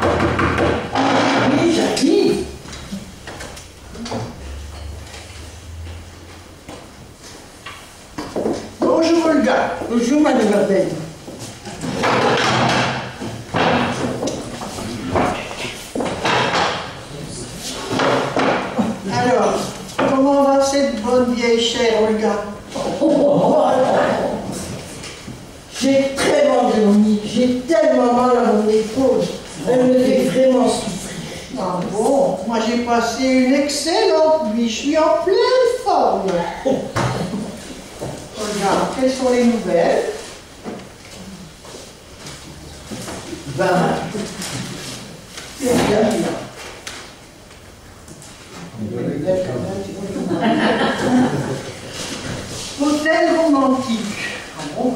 Oui, j'arrive. Bonjour Olga. Bonjour, mademoiselle. Alors, comment va cette bonne vieille chère Olga? J'ai très mal dormi. J'ai tellement mal à mon épaule. Elle me fait vraiment souffrir. Ah bon, moi j'ai passé une excellente nuit, je suis en pleine forme. Olga, quelles sont les nouvelles? Ben, c'est bien. Hôtel romantique. Ah bon?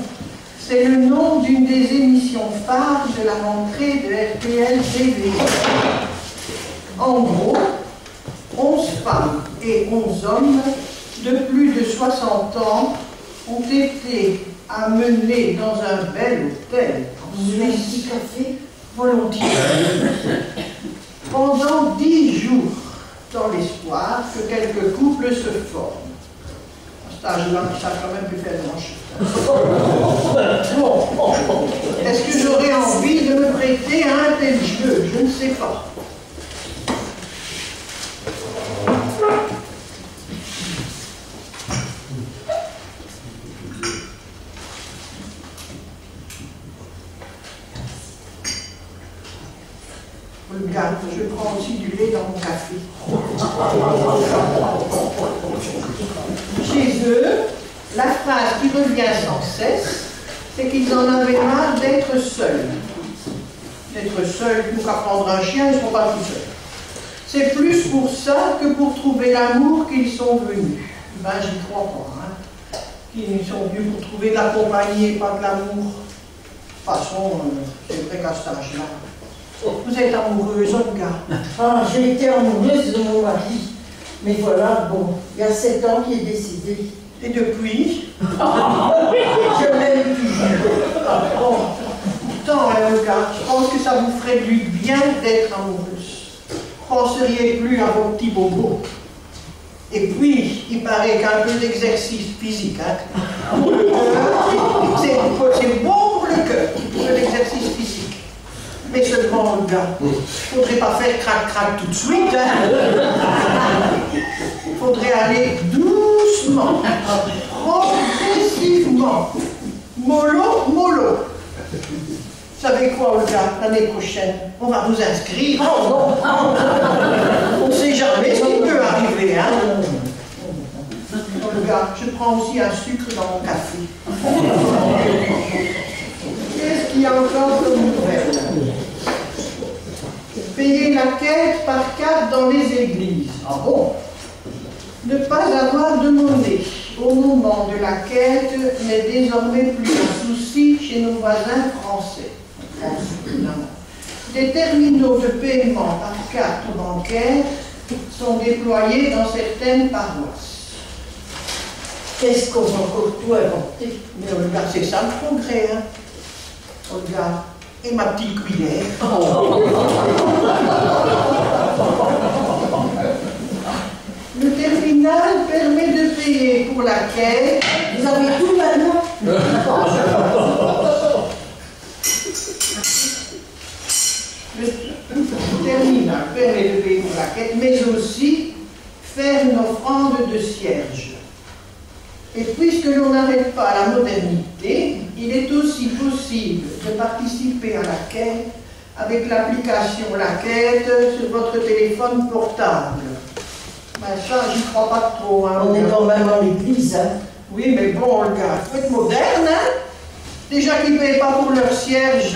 C'est le nom d'une des émissions phares de la rentrée de RTL TV. En gros, 11 femmes et 11 hommes de plus de 60 ans ont été amenés dans un bel hôtel en Un petit Suisse café? volontiers pendant 10 jours, dans l'espoir que quelques couples se forment. À cet âge-là, ça a quand même pu faire grand-chose. Bon, est-ce que j'aurais envie de me prêter à un tel jeu? Je ne sais pas. Regarde, je prends aussi du lait dans mon café. Chez eux, la phrase qui revient sans cesse, c'est qu'ils en avaient marre d'être seuls. D'être seuls, pour apprendre un chien, ils ne sont pas tout seuls. C'est plus pour ça que pour trouver l'amour qu'ils sont venus. Ben, j'y crois pas, hein. Qu'ils sont venus pour trouver de la compagnie et pas de l'amour. De toute façon, c'est vrai qu'à cet âge-là. Vous êtes amoureuse, Olga? Ah, j'ai été amoureuse de mon mari. Mais voilà, bon, il y a 7 ans qu'il est décédé. Et depuis? Je l'aime toujours. Bon, pourtant, Olga, je pense que ça vous ferait du bien d'être amoureuse. Vous ne penseriez plus à vos petits bobos. Et puis, il paraît qu'un peu d'exercice physique, hein, pour le cœur, c'est bon pour le cœur, un peu d'exercice physique. Mais seulement, Olga, il ne faudrait pas faire crac-crac tout de suite. Il faudrait aller doucement, progressivement, mollo, mollo. Vous savez quoi, Olga, l'année prochaine, on va vous inscrire. On ne sait jamais ce qui peut arriver, hein. Olga, je prends aussi un sucre dans mon café. Qu'est-ce qu'il y a encore comme nouvelle? Payer la quête par carte dans les églises. Ah bon? Ne pas avoir de monnaie au moment de la quête n'est désormais plus un souci chez nos voisins français. Des terminaux de paiement par carte bancaire sont déployés dans certaines paroisses. Qu'est-ce qu'on va encore tout inventer? Mais Olga, c'est ça le progrès, hein? Olga, et ma petite cuillère. Le terminal permet de payer pour la quête. Vous avez tout maintenant? Le terminal permet de payer pour la quête, mais aussi faire une offrande de cierge. Et puisque l'on n'arrête pas la modernité, il est aussi possible de participer à la quête avec l'application La Quête sur votre téléphone portable. Ben ça, j'y crois pas trop. Hein, On est quand même en l'église, hein? Oui, mais bon, Olga, il faut être moderne, hein? Déjà qu'ils ne payent pas pour leur cierge,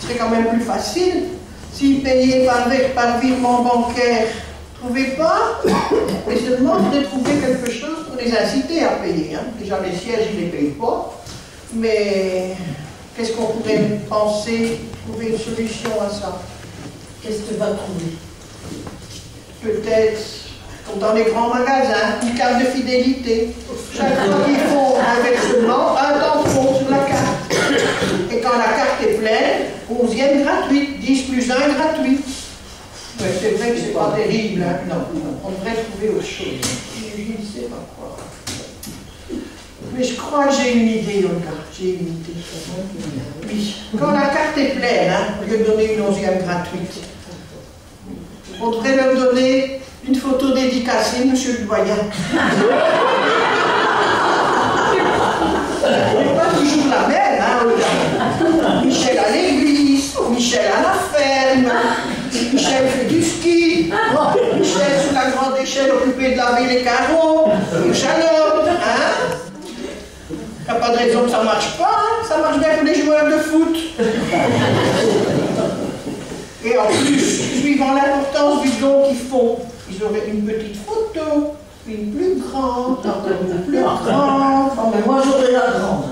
ce serait quand même plus facile. S'ils payaient par virement bancaire, vous ne trouvez pas? Mais seulement, il faudrait trouver quelque chose pour les inciter à payer. Hein? Déjà, les sièges, ils ne les payent pas. Mais qu'est-ce qu'on pourrait penser, trouver une solution à ça? Qu'est-ce que tu vas trouver? Peut-être, comme dans les grands magasins, une carte de fidélité. Chaque fois qu'ils font un versement, un tampon sur la carte. Et quand quand la carte est pleine, 11e gratuite, 10 plus 1 gratuit. Ouais, c'est vrai que c'est pas terrible, hein. Non, non, on devrait trouver autre chose. Je ne sais pas quoi. Mais je crois que j'ai une idée, Olga. J'ai une idée. Oui. Quand la carte est pleine, hein, au lieu de donner une 11e gratuite, on devrait leur donner une photo dédicacée, monsieur le doyen. C'est pas toujours la même, hein, Olga. Michel à l'église, Michel à la ferme, Michel fait du ski, Michel sur la grande échelle occupé de laver les carreaux, une chalope, hein. Il n'y a pas de raison que ça ne marche pas, hein. Ça marche bien pour les joueurs de foot. Et en plus, suivant l'importance du don qu'ils font, ils auraient une petite photo, une plus grande, encore une plus grande. Oh, mais moi j'aurais la grande.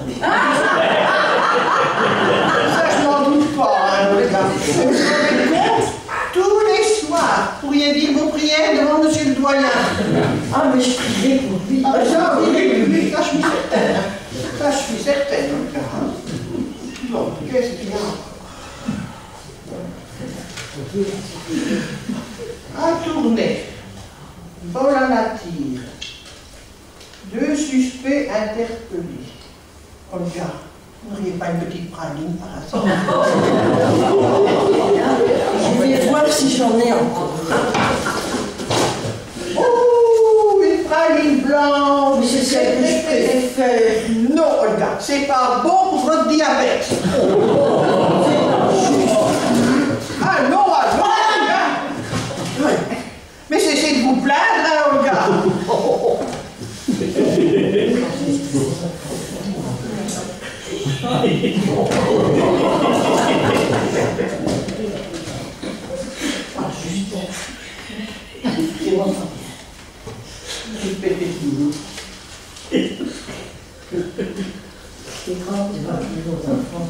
Ça, je n'en doute pas, hein, les gars. Vous vous rendez compte, tous les soirs, vous pourriez dire vos prières devant monsieur le doyen. Ah, mais je prierai pour lui. Ah, ça, oui, ça, je suis certaine. Ça, je suis certaine, les gars. Bon, qu'est-ce qu'il y a encore? À tourner. Vol à la tire. 2 suspects interpellés. Olga, vous n'auriez pas une petite praline par hasard? Je vais voir si j'en ai encore. Oh, une praline blanche. Mais c'est celle que je préfère. Non, Olga, c'est pas bon pour votre diabète. Ah non, Olga. Mais cessez de vous plaindre, hein, Olga. Ah, juste. C'est bon, ça. Je vais péter toujours. C'est grave, c'est pas plus aux enfants.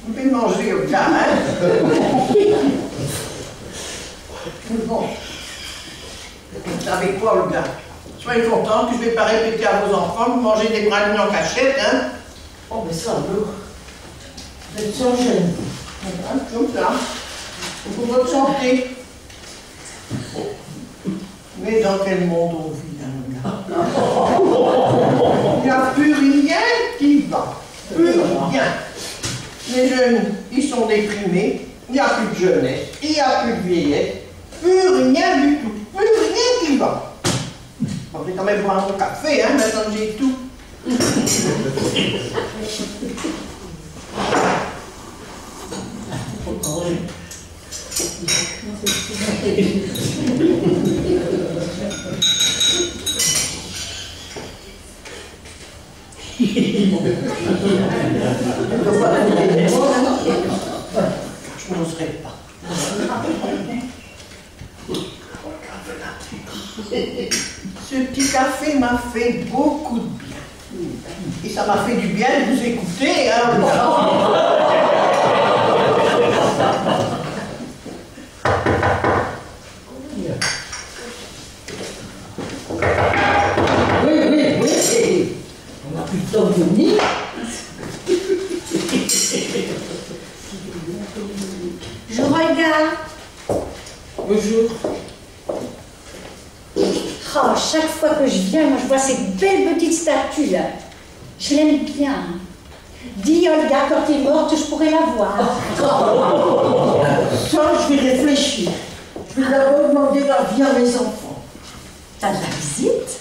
Vous pouvez manger, Olga, hein. Bon. Vous savez quoi, Olga? Soyez contente que je ne vais pas répéter à vos enfants que vous mangez des pralines en cachette, hein. Oh, mais ça, alors. Vous êtes sans gêne. Voilà, comme ça. Pour votre santé. Mais dans quel monde on vit, hein, Olga? Il n'y a plus rien qui va. Plus rien. Les jeunes, ils sont déprimés. Il n'y a plus de jeunesse. Il n'y a plus de vieillesse. Plus rien du tout. Plus rien qui va. Bon, je vais quand même boire mon café, hein, maintenant que j'ai tout. Je n'oserais pas. Ce petit café m'a fait beaucoup de bien. Et ça m'a fait du bien de vous écouter, hein. Oui. On n'a plus le temps de venir. Je regarde. Bonjour. Oh, chaque fois que je viens, moi je vois cette belle petite statue là. Je l'aime bien. Dis Olga, quand t'es morte, je pourrais la voir. Ça, je vais réfléchir. Je vais d'abord demander l'avis à mes enfants. T'as de la visite?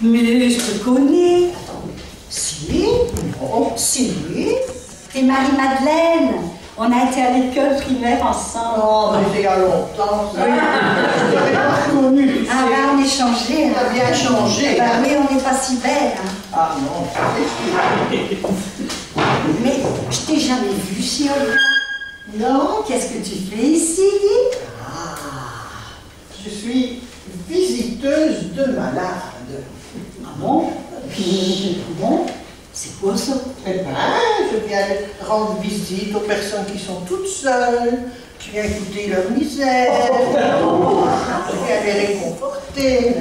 Mais je te connais. Si, Oh, si. T'es Marie-Madeleine. On a été à l'école primaire ensemble. oh, mais c'est il y a longtemps, ça. Je t'avais pas connu, tu sais. Ah bah on est changé. Ça a bien changé. Bah Hein. oui, on n'est pas si belle. Hein. Ah non, ça c'est sûr. Mais je t'ai jamais vue ici, Olga. Non, qu'est-ce que tu fais ici? Je suis visiteuse de malades. Ah bon? Bon, c'est quoi ça? Eh ben, je viens rendre visite aux personnes qui sont toutes seules, Je viens écouter leur misère, je viens les réconforter.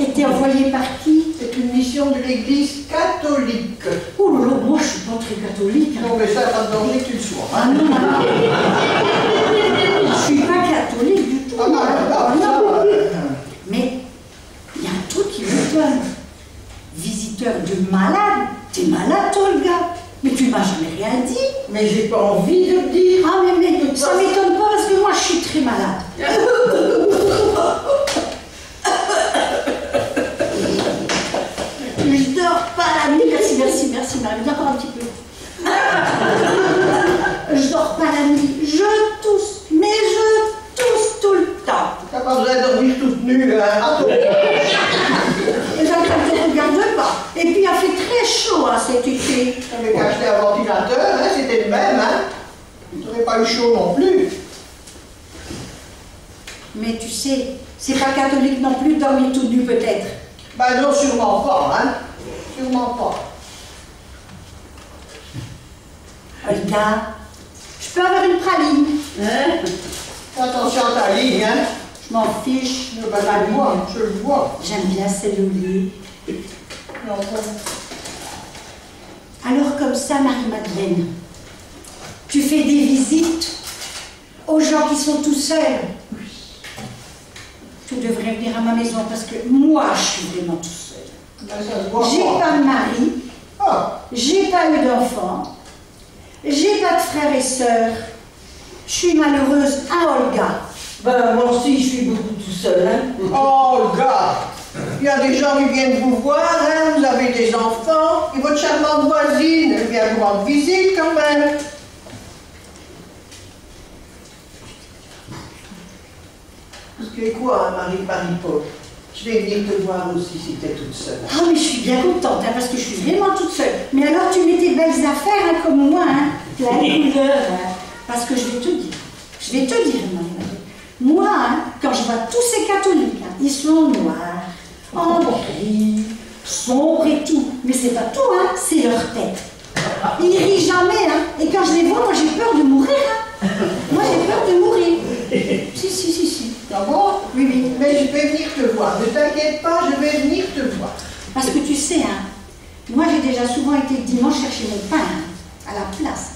Et t'es envoyé par qui? C'est une mission de l'Église catholique. Oh là là, moi je suis pas très catholique. Hein. Non, mais ça, pas de danger que tu le sois. Ah non, je suis pas catholique du tout. Ah non, Ah, non. Mais il y a un truc qui me donne. Visiteur de malade. T'es malade toi le gars. Mais tu m'as jamais rien dit. Mais j'ai pas envie de le dire. Ah mais ça m'étonne pas parce que moi je suis très malade. Je dors pas la nuit. Merci Marie. Encore un petit peu. Je dors pas la nuit. Je tousse. Mais je tousse tout le temps. T'as pas besoin de dormir toute nue, hein. Et donc, elle ne te regarde pas. Et puis, il a fait très chaud hein, cet été. T'avais qu'à acheter un ventilateur, hein, c'était le même, hein. T'aurais pas eu chaud non plus. Mais tu sais, c'est pas catholique non plus de dormir tout nu peut-être. Ben non, sûrement pas, hein. Sûrement pas. Olga, je peux avoir une praline? Hein? Fais attention à ta ligne, hein. Je m'en fiche. Je le vois, je le vois. J'aime bien celle au lit. Non, Alors comme ça, Marie-Madeleine, tu fais des visites aux gens qui sont tout seuls. Tu devrais venir à ma maison parce que moi, je suis vraiment tout seul. ben, ça se voit J'ai pas de mari, Ah, j'ai pas eu d'enfant, j'ai pas de frères et sœurs. Je suis malheureuse à Olga. Ben, moi aussi, je suis beaucoup tout seul, hein. oh, le gars. Il y a des gens qui viennent vous voir, hein. Vous avez des enfants. Et votre charmante voisine, elle vient vous rendre visite quand même. C'est quoi, Marie-Paul? Je vais venir te voir aussi si t'es toute seule. Ah mais je suis bien contente hein, parce que je suis vraiment toute seule. Mais alors tu mets tes belles affaires hein, comme moi, hein, plein de couleurs. Hein, parce que je vais te dire, Marie-Madeleine. Moi, hein, quand je vois tous ces catholiques, hein, ils sont noirs, en gris, sombres et tout. Mais c'est pas tout, hein, c'est leur tête. Ils rient jamais, hein. Et quand je les vois, moi j'ai peur de mourir. Hein. Moi j'ai peur de mourir. Si. Ah bon? Oui. Mais je vais venir te voir. Ne t'inquiète pas, je vais venir te voir. Parce que tu sais, hein, moi j'ai déjà souvent été le dimanche chercher mon pain hein, à la place.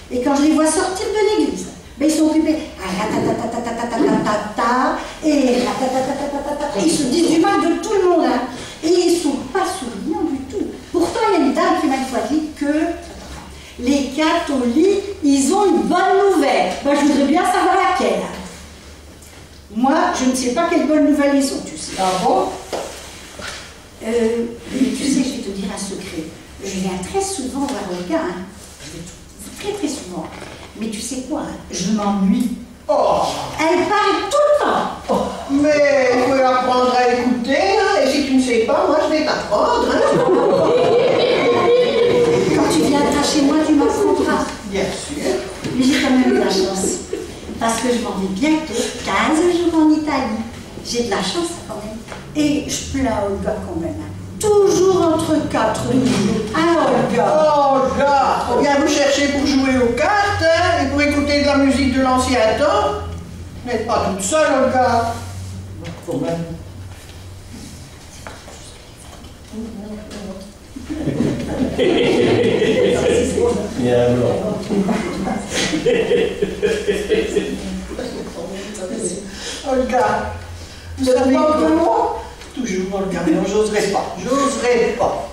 Et quand je les vois sortir de l'église, ben, ils sont occupés à ratatatatatatatata et ratatatatata. Ils se disent du mal de tout le monde. Hein. Et ils ne sont pas souriants du tout. Pourtant, il y a une dame qui m'a une fois dit que les catholiques, ils ont une bonne nouvelle. Ben, je voudrais bien savoir laquelle. Moi, je ne sais pas quelle bonne nouvelle ils ont, tu sais. Ah bon? Mais tu sais, je vais te dire un secret. Je viens très souvent voir Olga, hein. Je vais très souvent. Mais tu sais quoi, hein, je m'ennuie. Oh! Elle parle tout le temps. Oh, mais il faut apprendre à écouter, hein, et si tu ne sais pas, moi je vais t'apprendre. Hein. Quand tu viendras chez moi, tu m'apprendras. Bien sûr. Mais j'ai quand même de la chance. Parce que je m'en vais bientôt 15 jours en Italie. J'ai de la chance quand même. Et je plains Olga quand même. Hein. Toujours entre quatre murs. Hein, Olga? Oh, gars, on vient vous chercher pour jouer aux cartes, hein, et pour écouter de la musique de l'ancien temps. Vous n'êtes pas toute seule, Olga. Quand même. Olga, vous savez comment? Toujours, Olga, non, j'oserais pas.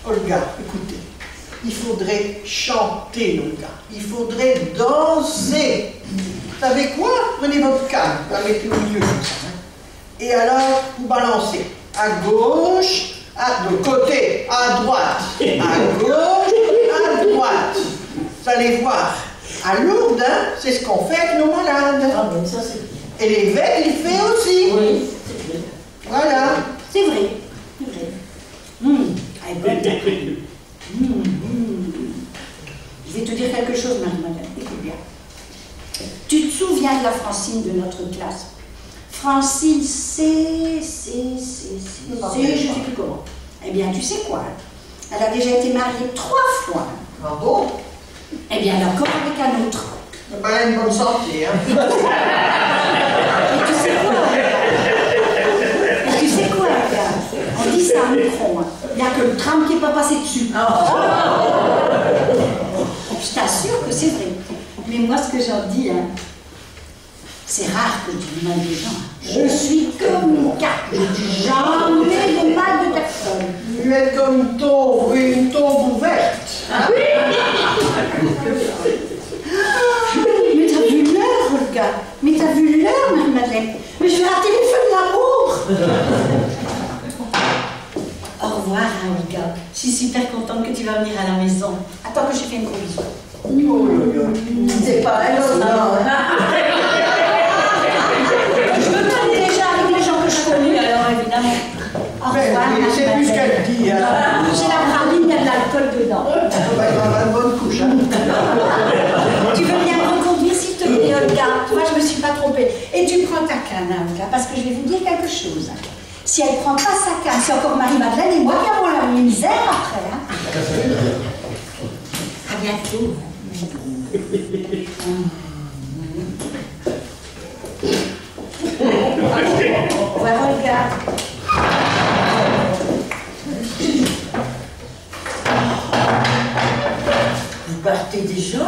Olga, écoutez, il faudrait chanter, Olga. Il faudrait danser. Vous savez quoi? Prenez votre canne, vous la mettez au milieu comme ça. Hein. Et alors, vous balancez à gauche, de côté, à droite, à gauche, à droite. Vous allez voir. À Lourdes, hein, c'est ce qu'on fait avec nos malades. Ah ben ça c'est bien. Et l'évêque, il fait aussi. Oui, c'est bien. Voilà. C'est vrai. C'est vrai. Elle est bonne, ta crème. Je vais te dire quelque chose, Marie-Madeleine. Écoute bien. Tu te souviens de la Francine de notre classe? Francine, je sais plus comment. Eh bien, tu sais quoi? Elle a déjà été mariée 3 fois. Ah bon? Eh bien, alors, comme avec un autre. Ben, elle a une bonne santé, hein. Et tu sais quoi, regarde, on dit ça à micro, hein. Il n'y a que le tram qui n'est pas passé dessus. Je t'assure que c'est vrai. Mais moi, ce que j'en dis, hein, c'est rare que je dise du mal des gens. Je suis comme une carte. Je dis jamais de mal de personne. Vous êtes comme une tombe ouverte. Mais t'as vu l'heure, Olga? Mais t'as vu l'heure, Marie-Madeleine? Mais je vais rater les feux de l'amour. Au revoir, hein, Olga. Je suis super contente que tu vas venir à la maison. Attends que je fais une gros bisou. C'est pas elle, non. Je me connais déjà avec les gens que je connais, alors évidemment. Au revoir, C'est plus ce qu'elle dit, hein. J'ai la praline, il y a de l'alcool dedans. On va avoir une bonne couche, hein. Tu veux bien me reconduire, s'il te plaît, Olga? Moi, je me suis pas trompée. Et tu prends ta canne, hein, Olga, parce que je vais vous dire quelque chose. Si elle prend pas sa canne, c'est encore Marie-Madeleine et moi qui avons la misère après. Hein. À bientôt. Au revoir, Olga. Vous partez déjà?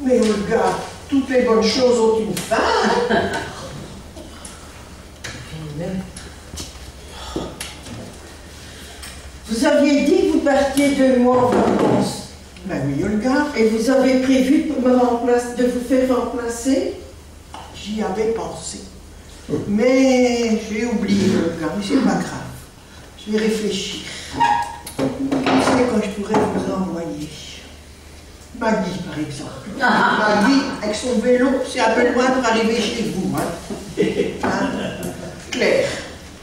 Mais Olga, toutes les bonnes choses ont une fin. Vous aviez dit que vous partiez 2 mois en vacances. Ben oui, Olga, Et vous avez prévu de vous faire remplacer? j'y avais pensé. Mais j'ai oublié, Olga, mais c'est pas grave. Je vais réfléchir. Qui c'est quand je pourrais vous envoyer? Maggie, par exemple. Maggie, avec son vélo, c'est un peu loin pour arriver chez vous. Hein? Claire.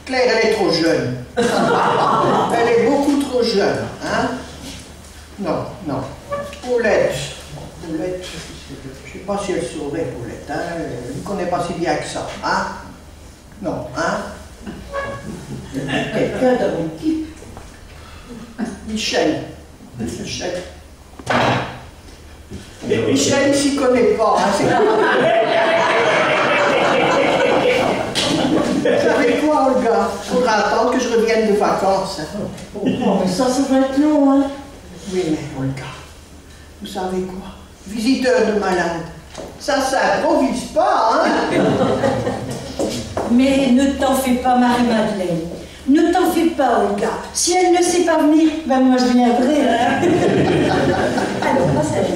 Claire, elle est trop jeune. Elle est beaucoup trop jeune. Hein? Non, non. Paulette. Paulette, je ne sais pas si elle saurait, Paulette. Hein? Elle ne connaît pas si bien que ça. Hein? Non, hein? Quelqu'un dans l'équipe? Michel. Michel. Michel, il s'y connaît pas. Hein? C'est Vous savez quoi, Olga? Il faudra attendre que je revienne de vacances. Hein? Oh, mais ça va être long, hein? Oui, mais Olga, vous savez quoi? Visiteur de malade. Ça s'improvise pas, hein? Mais ne t'en fais pas, Marie-Madeleine. Ne t'en fais pas, Olga. Si elle ne sait pas venir, ben moi je viendrai. Hein. Alors, moi, ça va.